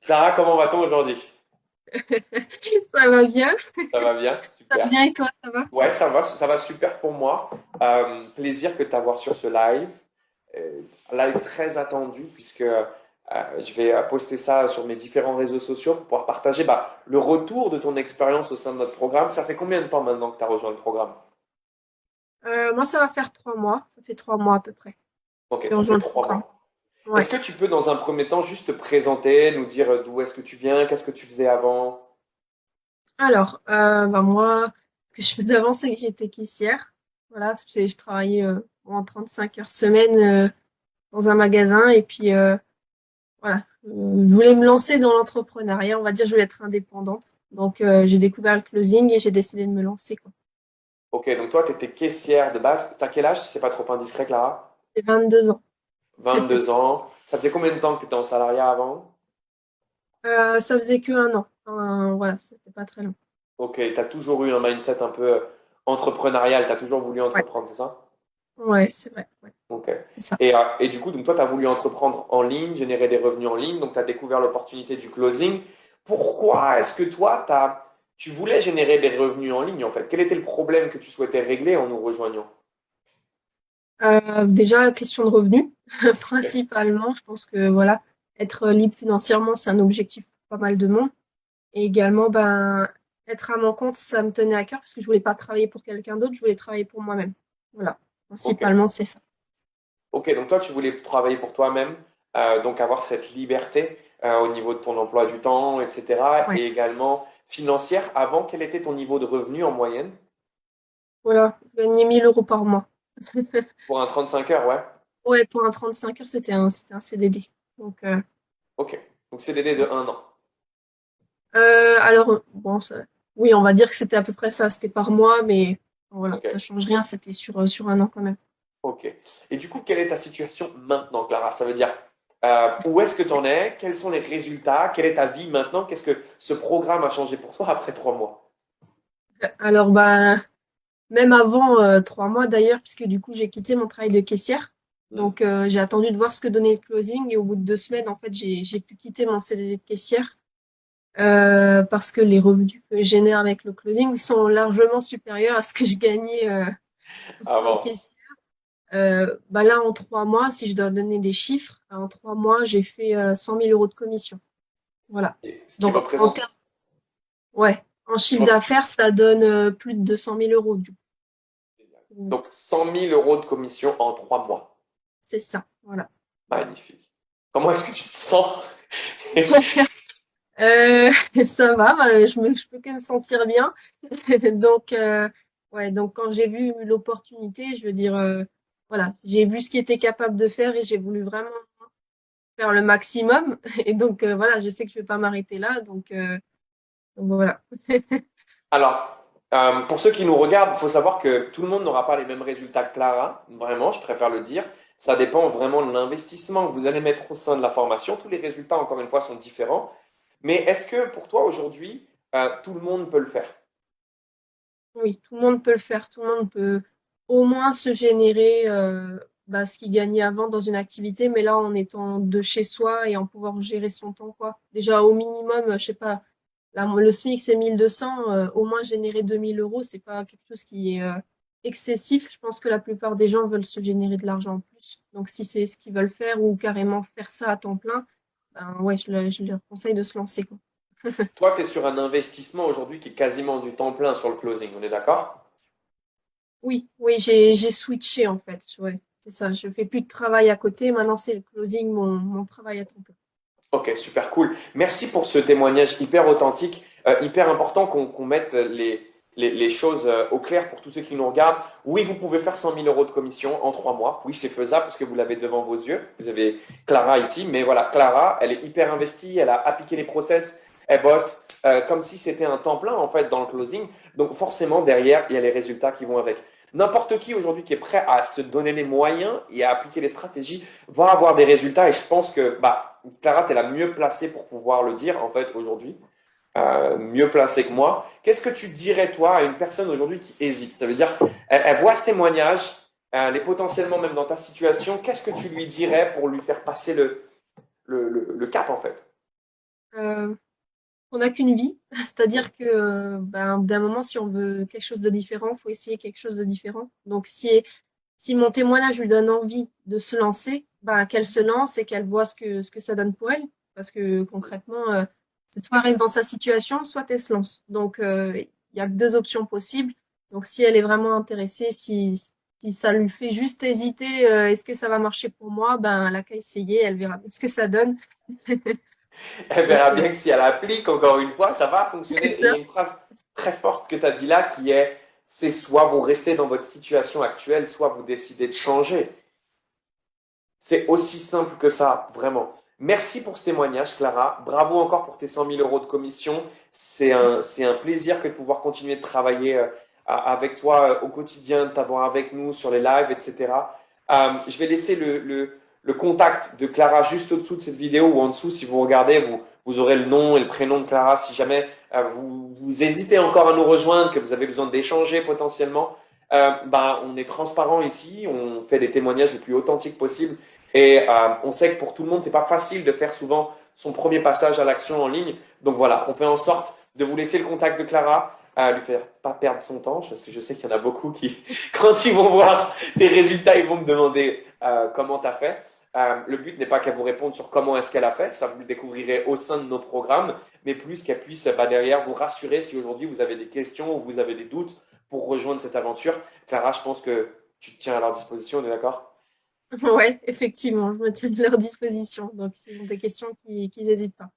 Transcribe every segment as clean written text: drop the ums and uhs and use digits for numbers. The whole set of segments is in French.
Clara, comment va-t-on aujourd'hui? Ça va bien? Ça va bien? Ça va Super. bien et toi, ça va? Ouais, ça va super pour moi. Plaisir que de t'avoir sur ce live. Live très attendu puisque je vais poster ça sur mes différents réseaux sociaux pour pouvoir partager le retour de ton expérience au sein de notre programme. Ça fait combien de temps maintenant que tu as rejoint le programme? Moi, ça va faire 3 mois. Ça fait 3 mois à peu près. Ok, J'ai ça fait rejoint le trois programme. mois. Est-ce Ouais. que tu peux, dans un premier temps, juste te présenter, nous dire d'où est-ce que tu viens, qu'est-ce que tu faisais avant? Alors, moi, ce que je faisais avant, c'est que j'étais caissière. Voilà, je travaillais en 35 heures semaine dans un magasin. Et puis, voilà, je voulais me lancer dans l'entrepreneuriat. On va dire, je voulais être indépendante. Donc, j'ai découvert le closing et j'ai décidé de me lancer, quoi. Ok, donc toi, tu étais caissière de base. T'as quel âge? Si c'est pas trop indiscret, Clara? J'ai 22 ans. 22 ans. Ça faisait combien de temps que tu étais en salariat avant? Ça faisait que 1 an. Voilà, c'était pas très long. Ok, tu as toujours eu un mindset un peu entrepreneurial, tu as toujours voulu Ouais, entreprendre, c'est ça? ouais, c'est vrai. Ouais, Ok. c'est ça. Et du coup, donc toi, tu as voulu entreprendre en ligne, générer des revenus en ligne, donc tu as découvert l'opportunité du closing. Pourquoi est-ce que toi, tu voulais générer des revenus en ligne en fait? Quel était le problème que tu souhaitais régler en nous rejoignant? Déjà, question de revenus, Ok. principalement. Je pense que voilà, être libre financièrement, c'est un objectif pour pas mal de monde. Et également, ben, être à mon compte, ça me tenait à cœur parce que je voulais pas travailler pour quelqu'un d'autre, je voulais travailler pour moi-même. Voilà, Ok. principalement, c'est ça. Ok, donc toi, tu voulais travailler pour toi-même, donc avoir cette liberté au niveau de ton emploi du temps, etc. Ouais, Et également financière. Avant, quel était ton niveau de revenu en moyenne? voilà, gagner 1 000 € par mois. Pour un 35 heures, ouais. Ouais, pour un 35 heures, c'était un CDD. Donc, Ok. Donc CDD de un an. alors, bon, oui, on va dire que c'était à peu près ça, c'était par mois, mais voilà, Ok. ça change rien, c'était sur 1 an quand même. Ok. Et du coup, quelle est ta situation maintenant, Clara? Ça veut dire où est-ce que tu en es? Quels sont les résultats? Quelle est ta vie maintenant? Qu'est-ce que ce programme a changé pour toi après 3 mois? Alors, bah, même avant 3 mois d'ailleurs, puisque du coup, j'ai quitté mon travail de caissière. Hmm. Donc, j'ai attendu de voir ce que donnait le closing et au bout de 2 semaines, en fait, j'ai pu quitter mon CDD de caissière parce que les revenus que je génère avec le closing sont largement supérieurs à ce que je gagnais en tant que Avant. caissière. Bah là, en 3 mois, si je dois donner des chiffres, en 3 mois, j'ai fait 100 000 € de commission. Voilà. Et ce qui Donc, en représente, termes, ouais, en ce qui chiffre rep- d'affaires, ça donne plus de 200 000 € du coup. donc 100 000 € de commission en 3 mois. C'est ça. Voilà. Magnifique. Comment est-ce que tu te sens? Euh, ça va, bah, je peux quand même me sentir bien. Donc, ouais, donc quand j'ai vu l'opportunité, je veux dire, voilà, j'ai vu ce qu'il était capable de faire et j'ai voulu vraiment faire le maximum. Et donc, voilà, je sais que je vais pas m'arrêter là. Donc voilà. Alors, pour ceux qui nous regardent, il faut savoir que tout le monde n'aura pas les mêmes résultats que Clara. Vraiment, je préfère le dire. Ça dépend vraiment de l'investissement que vous allez mettre au sein de la formation. Tous les résultats, encore une fois, sont différents. Mais est-ce que pour toi, aujourd'hui, tout le monde peut le faire? Oui, tout le monde peut le faire. Tout le monde peut au moins se générer bah, ce qu'il gagnait avant dans une activité, mais là, en étant de chez soi et en pouvoir gérer son temps, quoi. Déjà, au minimum, je sais pas, là, le SMIC, c'est 1 200, au moins générer 2 000 €, c'est pas quelque chose qui est excessif. Je pense que la plupart des gens veulent se générer de l'argent en plus. Donc, si c'est ce qu'ils veulent faire ou carrément faire ça à temps plein, ben ouais, je leur conseille de se lancer, quoi. Toi, tu es sur un investissement aujourd'hui qui est quasiment du temps plein sur le closing, on est d'accord? Oui, oui, j'ai switché en fait. Ouais, c'est ça. Je fais plus de travail à côté. Maintenant, c'est le closing, mon travail à temps plein. Ok, super cool. Merci pour ce témoignage hyper authentique, hyper important qu'on mette les choses au clair pour tous ceux qui nous regardent. Oui, vous pouvez faire 100 000 € de commission en 3 mois. Oui, c'est faisable parce que vous l'avez devant vos yeux. Vous avez Clara ici, mais voilà, Clara, elle est hyper investie, elle a appliqué les process, elle bosse comme si c'était un temps plein en fait dans le closing. Donc forcément, derrière, il y a les résultats qui vont avec. N'importe qui aujourd'hui qui est prêt à se donner les moyens et à appliquer les stratégies va avoir des résultats et je pense que Clara, tu es la mieux placée pour pouvoir le dire en fait aujourd'hui, mieux placée que moi. Qu'est-ce que tu dirais toi à une personne aujourd'hui qui hésite? Ça veut dire, elle voit ce témoignage, elle est potentiellement même dans ta situation. Qu'est-ce que tu lui dirais pour lui faire passer le cap en fait? Euh, on n'a qu'une vie, c'est-à-dire que ben, d'un moment, si on veut quelque chose de différent, il faut essayer quelque chose de différent. Donc, si mon témoignage lui donne envie de se lancer, ben, qu'elle se lance et qu'elle voit ce que ça donne pour elle. Parce que concrètement, c'est soit elle reste dans sa situation, soit elle se lance. Donc, il y a que deux options possibles. Donc, si elle est vraiment intéressée, si ça lui fait juste hésiter, est-ce que ça va marcher pour moi, ben, elle a qu'à essayer, elle verra bien ce que ça donne. Elle Donc, verra bien que si elle applique, encore une fois, ça va fonctionner. c'est Et il y ça. a une phrase très forte que tu as dit là qui est, c'est soit vous restez dans votre situation actuelle, soit vous décidez de changer. C'est aussi simple que ça, vraiment. Merci pour ce témoignage, Clara. Bravo encore pour tes 100 000 € de commission. C'est un plaisir que de pouvoir continuer de travailler avec toi au quotidien, de t'avoir avec nous sur les lives, etc. Je vais laisser le contact de Clara juste au-dessous de cette vidéo ou en dessous. Si vous regardez, vous aurez le nom et le prénom de Clara. Si jamais vous hésitez encore à nous rejoindre, que vous avez besoin d'échanger potentiellement, ben, on est transparent ici. On fait des témoignages les plus authentiques possibles. Et on sait que pour tout le monde, c'est pas facile de faire souvent son premier passage à l'action en ligne. Donc voilà, on fait en sorte de vous laisser le contact de Clara, lui faire pas perdre son temps, parce que je sais qu'il y en a beaucoup qui, quand ils vont voir tes résultats, ils vont me demander comment tu as fait. Le but n'est pas qu'elle vous réponde sur comment est-ce qu'elle a fait, ça vous le découvrirez au sein de nos programmes, mais plus qu'elle puisse derrière vous rassurer si aujourd'hui vous avez des questions ou vous avez des doutes pour rejoindre cette aventure. Clara, je pense que tu te tiens à leur disposition, on est d'accord? Ouais, effectivement, je me tiens à leur disposition. Donc, s'ils ont des questions, qu'ils n'hésitent pas.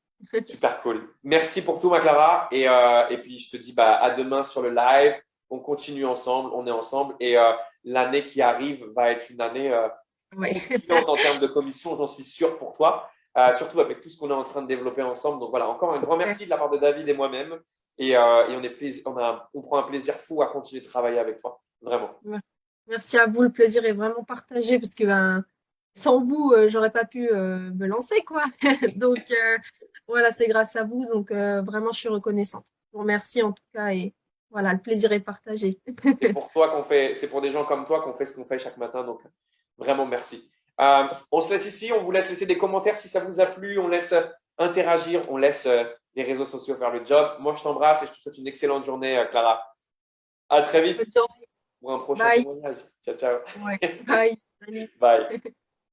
Super cool. Merci pour tout, ma Clara. Et puis, je te dis bah, à demain sur le live. On continue ensemble, on est ensemble. Et l'année qui arrive va être une année Ouais. croustillante en termes de commission, j'en suis sûr pour toi. Surtout avec tout ce qu'on est en train de développer ensemble. Donc voilà, encore un grand merci de la part de David et moi-même. Et on prend un plaisir fou à continuer de travailler avec toi. Vraiment. Merci à vous, le plaisir est vraiment partagé parce que ben, sans vous, j'aurais pas pu me lancer, quoi. Donc, voilà, c'est grâce à vous. Donc, vraiment, je suis reconnaissante. Je vous remercie en tout cas et voilà, le plaisir est partagé. C'est pour toi qu'on fait, c'est pour des gens comme toi qu'on fait ce qu'on fait chaque matin. Donc, vraiment merci. On se laisse ici. On vous laisse laisser des commentaires si ça vous a plu. On laisse interagir. On laisse les réseaux sociaux faire le job. Moi, je t'embrasse et je te souhaite une excellente journée, Clara. À très vite Bonne journée. pour un prochain Bye. témoignage. Ciao, ciao. Ouais. Bye. Salut. Bye.